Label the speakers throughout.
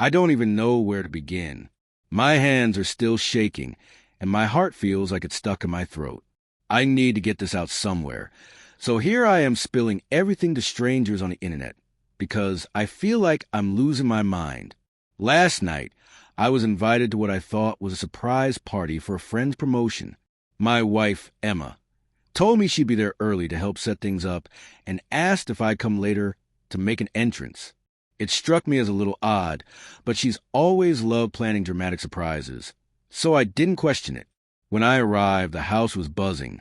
Speaker 1: I don't even know where to begin. My hands are still shaking, and my heart feels like it's stuck in my throat. I need to get this out somewhere. So here I am spilling everything to strangers on the internet, because I feel like I'm losing my mind. Last night, I was invited to what I thought was a surprise party for a friend's promotion. My wife, Emma, told me she'd be there early to help set things up and asked if I'd come later to make an entrance. It struck me as a little odd, but she's always loved planning dramatic surprises, so I didn't question it. When I arrived, the house was buzzing,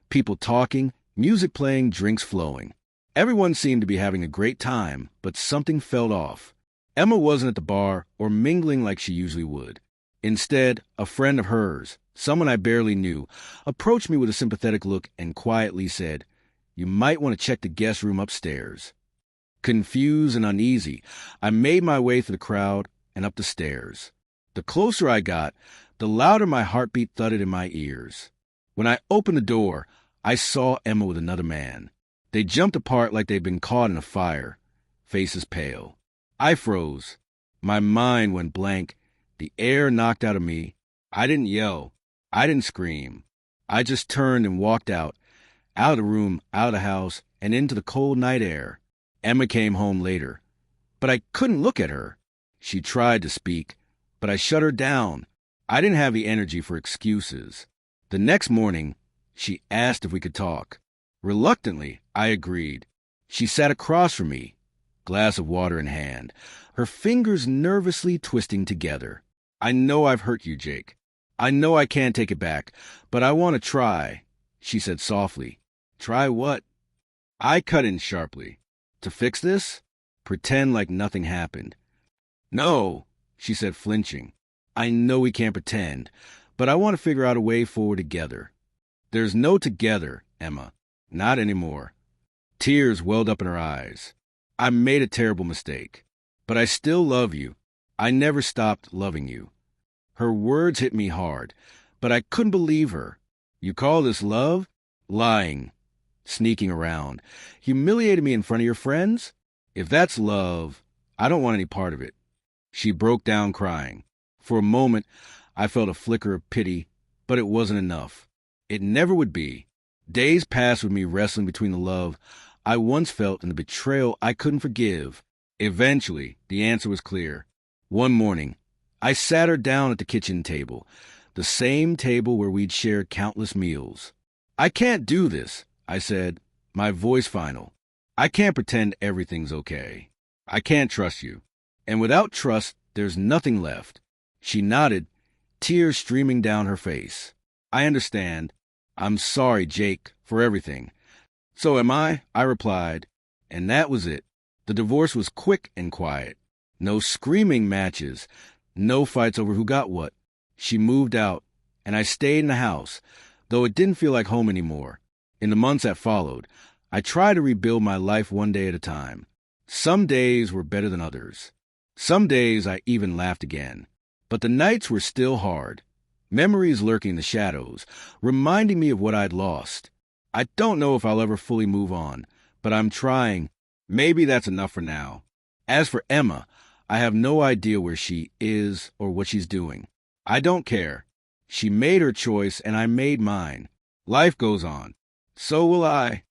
Speaker 1: people talking, music playing, drinks flowing. Everyone seemed to be having a great time, but something felt off. Emma wasn't at the bar or mingling like she usually would. Instead, a friend of hers, someone I barely knew, approached me with a sympathetic look and quietly said, "You might want to check the guest room upstairs." Confused and uneasy, I made my way through the crowd and up the stairs. The closer I got, the louder my heartbeat thudded in my ears. When I opened the door, I saw Emma with another man. They jumped apart like they'd been caught in a fire, faces pale. I froze. My mind went blank. The air knocked out of me. I didn't yell. I didn't scream. I just turned and walked out of the room, out of the house, and into the cold night air. Emma came home later, but I couldn't look at her. She tried to speak, but I shut her down. I didn't have the energy for excuses. The next morning, she asked if we could talk. Reluctantly, I agreed. She sat across from me, glass of water in hand, her fingers nervously twisting together. "I know I've hurt you, Jake. I know I can't take it back, but I want to try," she said softly. "Try what?" I cut in sharply. "To fix this? Pretend like nothing happened." "No," she said, flinching. "I know we can't pretend, but I want to figure out a way forward together." "There's no together, Emma. Not anymore." Tears welled up in her eyes. "I made a terrible mistake, but I still love you. I never stopped loving you." Her words hit me hard, but I couldn't believe her. "You call this love?" "Lying. Sneaking around. Humiliating me in front of your friends? If that's love, I don't want any part of it." She broke down crying. For a moment, I felt a flicker of pity, but it wasn't enough. It never would be. Days passed with me wrestling between the love I once felt and the betrayal I couldn't forgive. Eventually, the answer was clear. One morning, I sat her down at the kitchen table, the same table where we'd shared countless meals. "I can't do this," I said, my voice final. "I can't pretend everything's okay. I can't trust you. And without trust, there's nothing left." She nodded, tears streaming down her face. "I understand. I'm sorry, Jake, for everything." "So am I," I replied. And that was it. The divorce was quick and quiet. No screaming matches, no fights over who got what. She moved out, and I stayed in the house, though it didn't feel like home anymore. In the months that followed, I tried to rebuild my life one day at a time. Some days were better than others. Some days I even laughed again. But the nights were still hard. Memories lurking in the shadows, reminding me of what I'd lost. I don't know if I'll ever fully move on, but I'm trying. Maybe that's enough for now. As for Emma, I have no idea where she is or what she's doing. I don't care. She made her choice and I made mine. Life goes on. So will I.